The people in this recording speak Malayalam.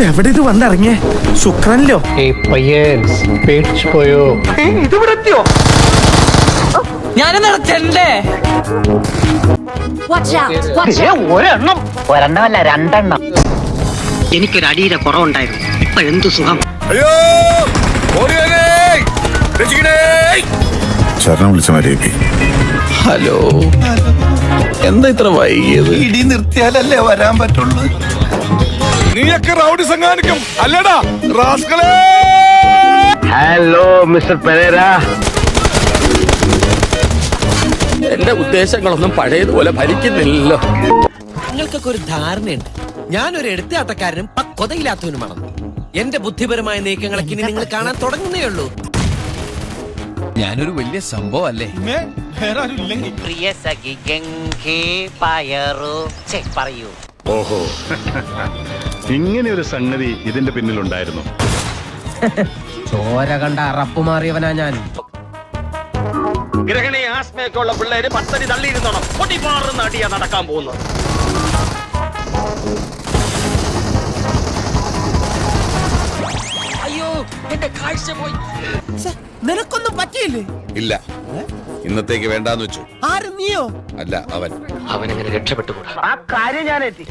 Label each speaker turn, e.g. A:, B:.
A: എവിടെ ഇത് വന്നിറങ്ങിയേ? ശുക്രനിലോ?
B: പേടിച്ചു പോയോ?
A: ഇതിവിടെ എത്തിയോ? ഞാനെന്താ ചെണ്ടേ?
C: ഒരെണ്ണമല്ല രണ്ടെണ്ണം. എനിക്കൊരു അടിയുടെ കുറവുണ്ടായിരുന്നു. ഇപ്പൊ എന്തു സുഖം.
D: ശരണം വിളിച്ച മര്യാദ.
E: ഹലോ, എന്താ ഇത്ര വൈകിയത്?
F: ഇടി നിർത്തിയാലല്ലേ വരാൻ പറ്റുള്ളൂ.
D: നീയൊക്കെ റൗഡി സംഘാനിക്കും അല്ലടാ റാസ്കലേ.
B: Hello mister Pereira.
E: എന്റെ ഉദ്ദേശങ്ങളൊന്നും പഴയതുപോലെ ഭരിക്കുന്നില്ലല്ലോ.
G: നിങ്ങൾക്കൊക്കെ ഒരു ധാരണയുണ്ട് ഞാനൊരു എടുത്താട്ടക്കാരനും പക്വതയില്ലാത്തവനുമാണെന്ന്. എന്റെ ബുദ്ധിപരമായ നീക്കങ്ങളൊക്കെ ഇനി നിങ്ങൾ കാണാൻ തുടങ്ങുന്നേ ഉള്ളൂ.
F: ഞാനൊരു വലിയ സംഭവം അല്ലേ?
C: പ്രിയ സഖി ഗംഗേ പയറു പറയൂ.
D: ഓഹോ, ഇങ്ങനെ ഒരു സംഗതി ഇതിന്റെ പിന്നിലുണ്ടായിരുന്നു.
G: ചോര കണ്ട അറപ്പ് മാറിയവനാ ഞാൻ.
B: ഗ്രഹണി ആസ്മയൊക്കെ ഉള്ള പിള്ളേര് പത്തടി തള്ളിയിരുന്നോണം. പൊട്ടിപ്പാറുന്ന അടിയാ നടക്കാൻ പോകുന്നത്.
G: അയ്യോ, എന്റെ കാഴ്ച പോയി. നിനക്കൊന്നും പറ്റിയില്ലേ?
D: ഇല്ല, ഇന്നത്തേക്ക് വേണ്ടാന്ന് വെച്ചു.
G: ആരും നീയോ?
D: അല്ല, അവൻ
B: അവനെങ്ങനെ രക്ഷപ്പെട്ടുകൂടാ?
C: ആ കാര്യം ഞാൻ എത്തി.